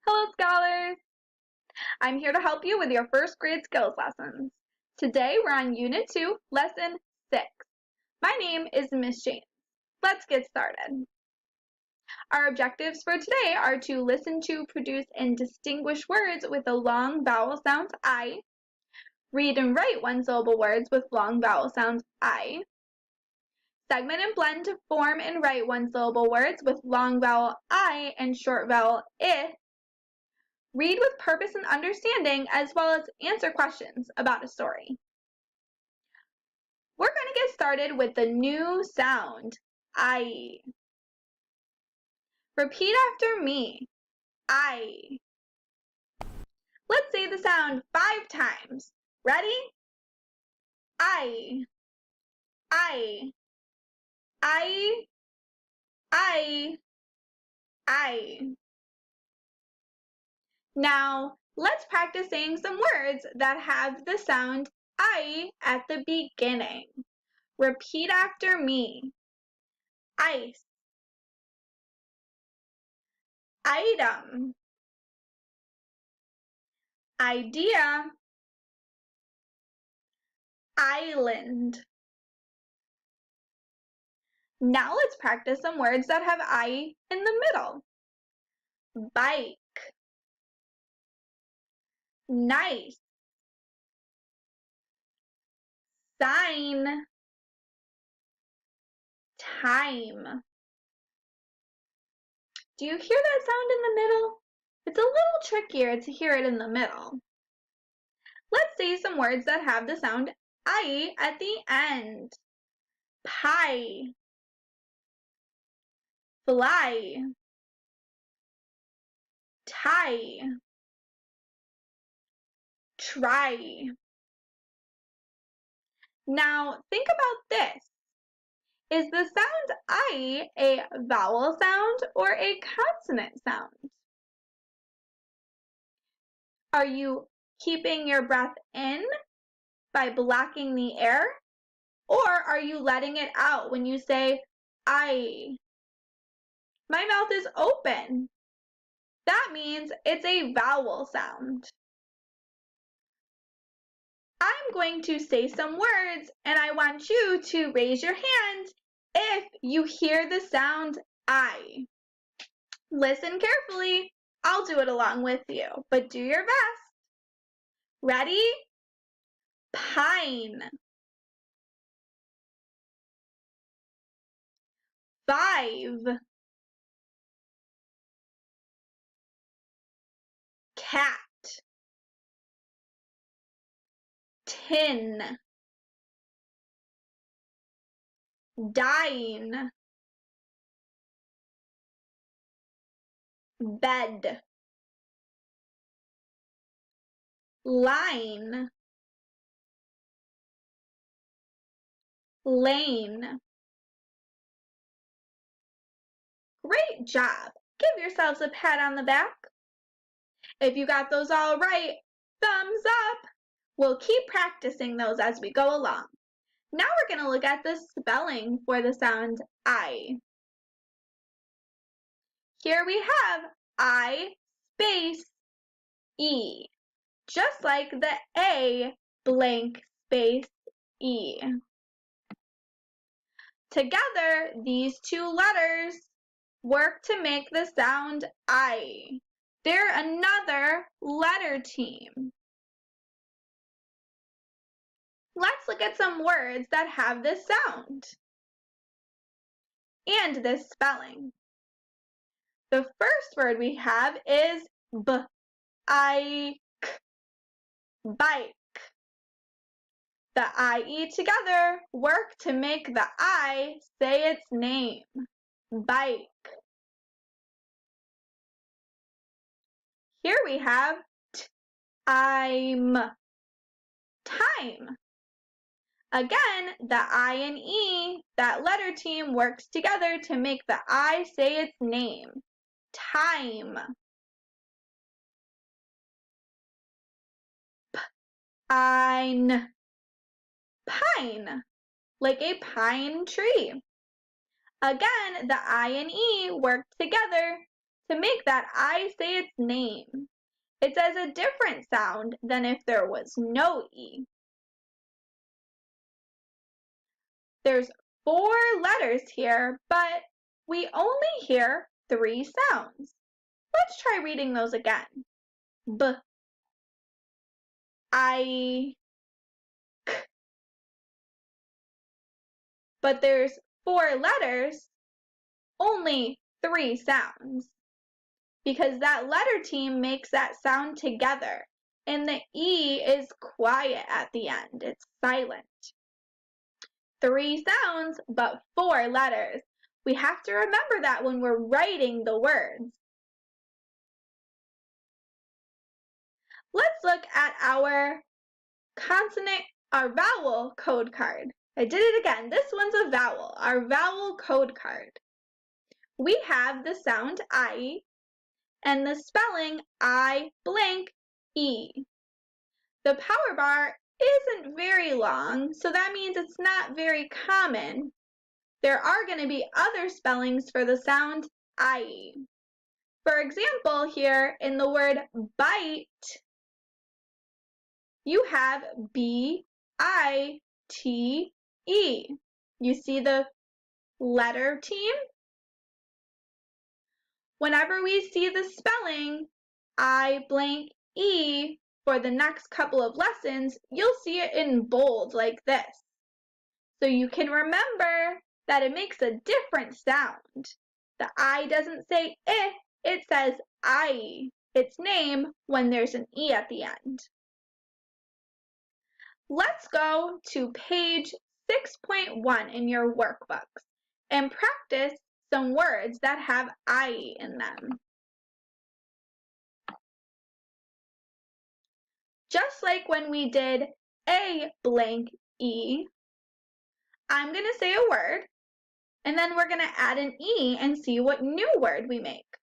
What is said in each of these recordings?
Hello, scholars! I'm here to help you with your first grade skills lessons. Today we're on Unit 2, Lesson 6. My name is Miss James. Let's get started. Our objectives for today are to listen to, produce, and distinguish words with a long vowel sound I, read and write one-syllable words with long vowel sound I, segment and blend to form and write one-syllable words with long vowel I and short vowel I, read with purpose and understanding, as well as answer questions about a story. We're going to get started with the new sound, I. Repeat after me, I. Let's say the sound 5 times. Ready? I. I. I. I. I. Now, let's practice saying some words that have the sound I at the beginning. Repeat after me. Ice. Item. Idea. Island. Now let's practice some words that have I in the middle. Bike. Nice. Sign. Time. Do you hear that sound in the middle? It's a little trickier to hear it in the middle. Let's say some words that have the sound I at the end. Pie. Fly. Tie. Try. Now, think about this. Is the sound I a vowel sound or a consonant sound? Are you keeping your breath in by blocking the air? Or are you letting it out when you say I? My mouth is open. That means it's a vowel sound. I'm going to say some words and I want you to raise your hand if you hear the sound I. Listen carefully. I'll do it along with you, but do your best. Ready? Pine. 5. Cat. Tin. Dine. Bed. Line. Lane. Great job. Give yourselves a pat on the back. If you got those all right, thumbs up. We'll keep practicing those as we go along. Now we're going to look at the spelling for the sound I. Here we have I space E, just like the A blank space E. Together, these two letters work to make the sound I. They're another letter team. Let's look at some words that have this sound and this spelling. The first word we have is bike. Bike. The I-E together work to make the I say its name. Bike. Here we have time. Time. Again, the I and E, that letter team, works together to make the I say its name. Time. Pine. Pine. Like a pine tree. Again, the I and E work together to make that I say its name. It says a different sound than if there was no E. There's 4 letters here, but we only hear 3 sounds. Let's try reading those again. B, I, K. But there's 4 letters, only 3 sounds, because that letter team makes that sound together, and the E is quiet at the end. It's silent. 3 sounds, but 4 letters. We have to remember that when we're writing the words. Let's look at our vowel code card. I did it again. This one's a vowel, our vowel code card. We have the sound I and the spelling I blank E. The power bar isn't very long, so that means it's not very common. There are going to be other spellings for the sound I. For example, here in the word bite, you have B-I-T-E. You see the letter team? Whenever we see the spelling I blank E for the next couple of lessons, you'll see it in bold like this. So you can remember that it makes a different sound. The I doesn't say it says I, its name, when there's an E at the end. Let's go to page 6.1 in your workbooks and practice some words that have I in them. Just like when we did a blank E, I'm going to say a word, and then we're going to add an E and see what new word we make.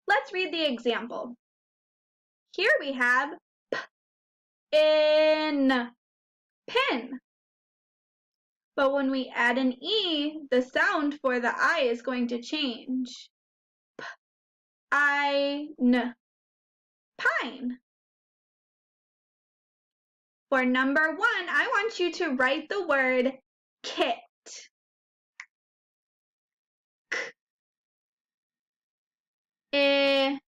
Let's read the example. Here we have in, pin. But when we add an E, the sound for the I is going to change. P-I-N, pine. For number 1, I want you to write the word kit. K-I-T,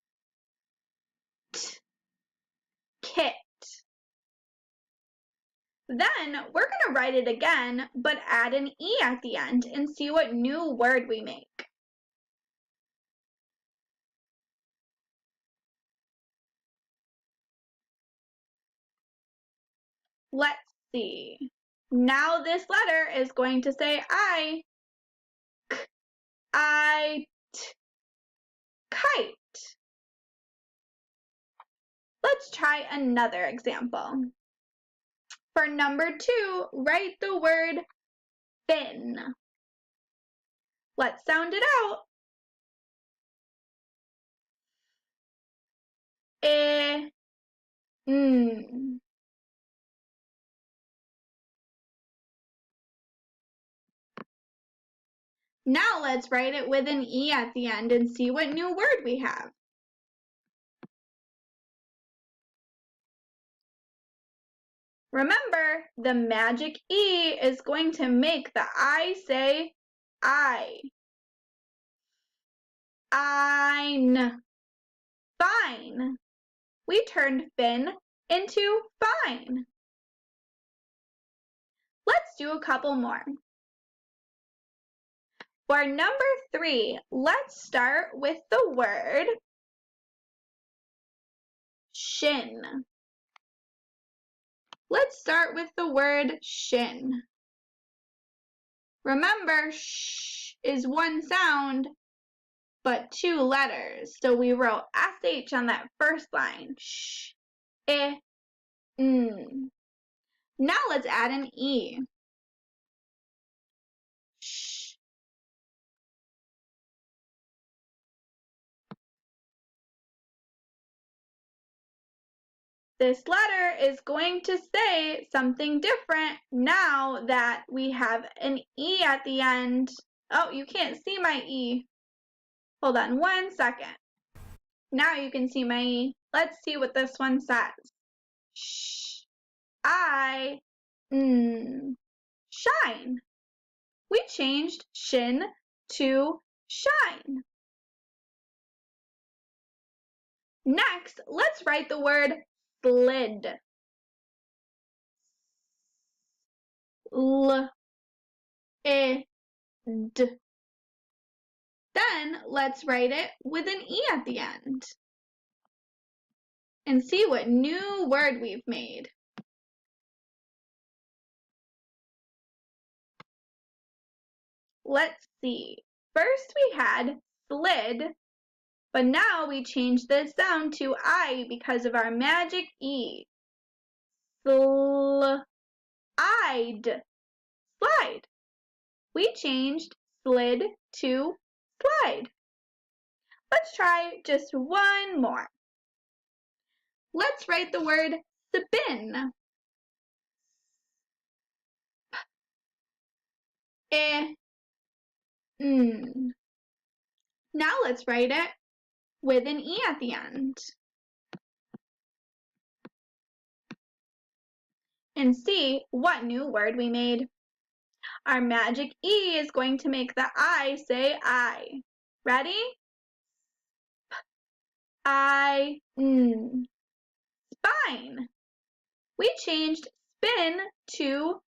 kit. Then we're going to write it again, but add an E at the end and see what new word we make. Let's see. Now this letter is going to say I. K-I-T, kite. Let's try another example. For number 2, write the word fin. Let's sound it out. I-N. Now let's write it with an E at the end and see what new word we have. Remember, the magic E is going to make the I say I. Ein. Fine. We turned fin into fine. Let's do a couple more. For number 3, let's start with the word shin. Let's start with the word shin. Remember, sh is 1 sound, but 2 letters. So we wrote SH on that first line. Sh, I, N. Now let's add an E. Sh. This letter is going to say something different now that we have an E at the end. Oh, you can't see my E. Hold on 1 second. Now you can see my E. Let's see what this one says. Shh, shine. We changed shin to shine. Next, let's write the word slid. L-I-D. Then let's write it with an E at the end and see what new word we've made. Let's see. First we had slid, but now we changed the sound to I because of our magic E. Slide. Slide. We changed slid to slide. Let's try just one more. Let's write the word spin. Now let's write it with an E at the end. And see what new word we made. Our magic E is going to make the I say I. Ready? Spine. We changed spin to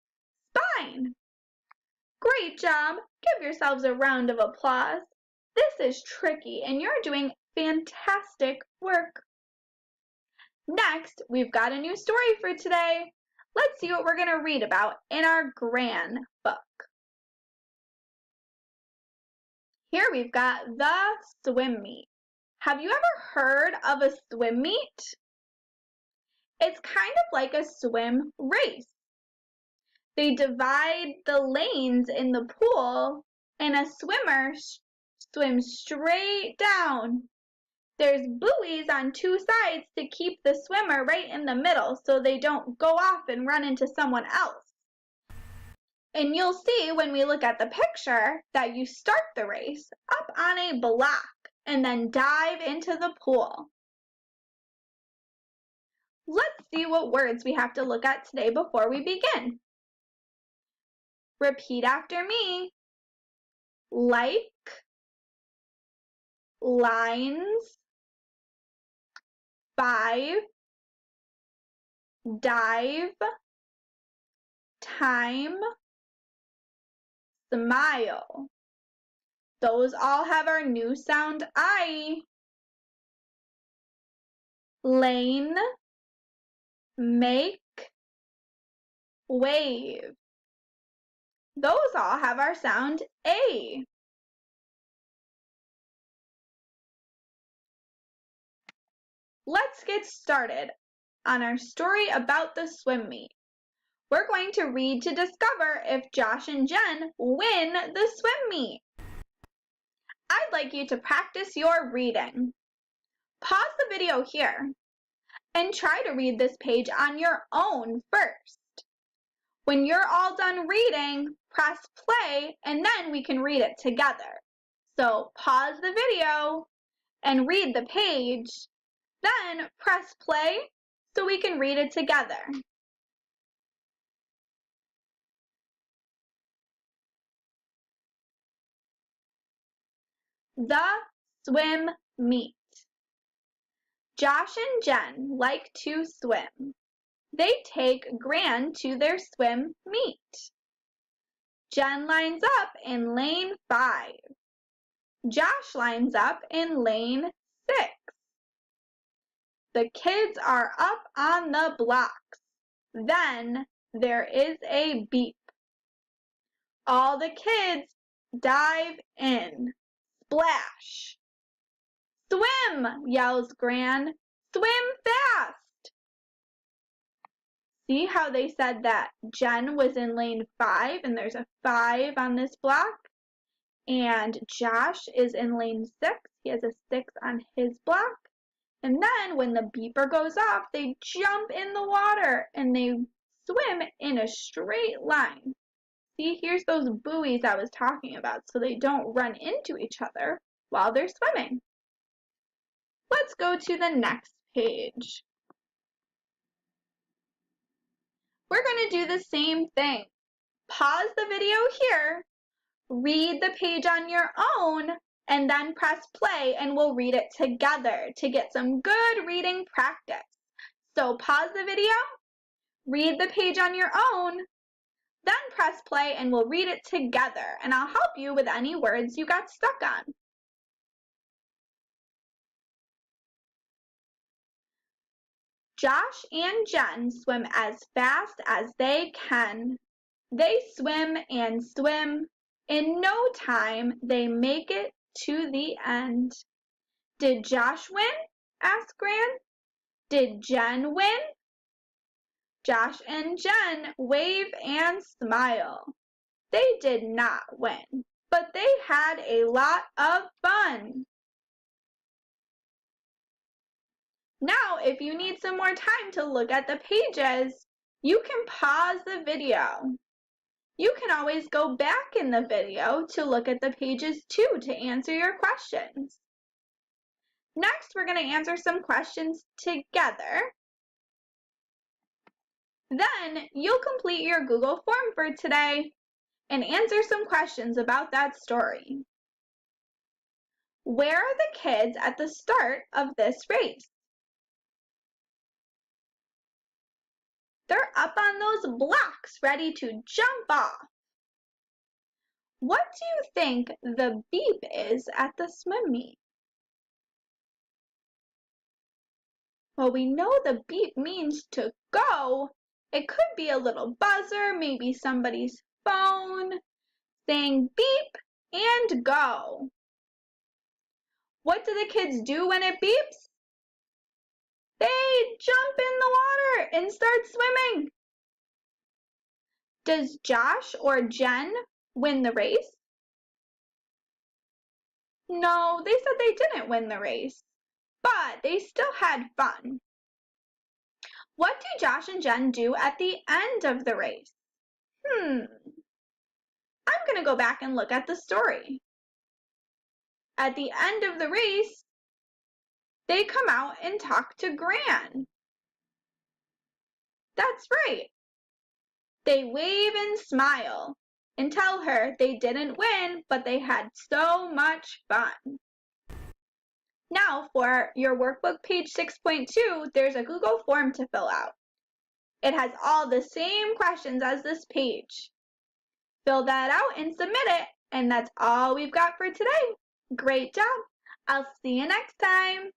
spine. Great job. Give yourselves a round of applause. This is tricky and you're doing fantastic work. Next, we've got a new story for today. Let's see what we're going to read about in our Gran book. Here we've got the swim meet. Have you ever heard of a swim meet? It's kind of like a swim race. They divide the lanes in the pool and a swimmer swims straight down. There's buoys on two sides to keep the swimmer right in the middle so they don't go off and run into someone else. And you'll see when we look at the picture that you start the race up on a block and then dive into the pool. Let's see what words we have to look at today before we begin. Repeat after me. Like, lines, 5, dive, time, smile. Those all have our new sound I. Lane, make, wave. Those all have our sound A. Let's get started on our story about the swim meet. We're going to read to discover if Josh and Jen win the swim meet. I'd like you to practice your reading. Pause the video here and try to read this page on your own first. When you're all done reading, press play and then we can read it together. So pause the video and read the page, then press play so we can read it together. The swim meet. Josh and Jen like to swim. They take Gran to their swim meet. Jen lines up in lane 5. Josh lines up in lane 6. The kids are up on the blocks. Then there is a beep. All the kids dive in. Splash! Swim! Yells Gran. Swim fast! See how they said that Jen was in lane 5 and there's a 5 on this block? And Josh is in lane 6. He has a 6 on his block. And then when the beeper goes off, they jump in the water and they swim in a straight line. See, here's those buoys I was talking about so they don't run into each other. while they're swimming. Let's go to the next page. We're going to do the same thing. Pause the video here, read the page on your own, and then press play and we'll read it together to get some good reading practice. So pause the video, read the page on your own, then press play and we'll read it together, and I'll help you with any words you got stuck on. Josh and Jen swim as fast as they can. They swim and swim. In no time, they make it to the end. Did Josh win? Asked Gran. Did Jen win? Josh and Jen wave and smile. They did not win, but they had a lot of fun. Now, if you need some more time to look at the pages, you can pause the video. You can always go back in the video to look at the pages too to answer your questions. Next, we're going to answer some questions together. Then, you'll complete your Google form for today and answer some questions about that story. Where are the kids at the start of this race? They're up on those blocks ready to jump off. What do you think the beep is at the swim meet? Well, we know the beep means to go. It could be a little buzzer, maybe somebody's phone saying beep and go. What do the kids do when it beeps? They jump in the water and start swimming. Does Josh or Jen win the race? No, they said they didn't win the race, but they still had fun. What do Josh and Jen do at the end of the race? I'm going to go back and look at the story. At the end of the race, they come out and talk to Gran. That's right. They wave and smile and tell her they didn't win, but they had so much fun. Now for your workbook page 6.2, there's a Google form to fill out. It has all the same questions as this page. Fill that out and submit it, and that's all we've got for today. Great job! I'll see you next time.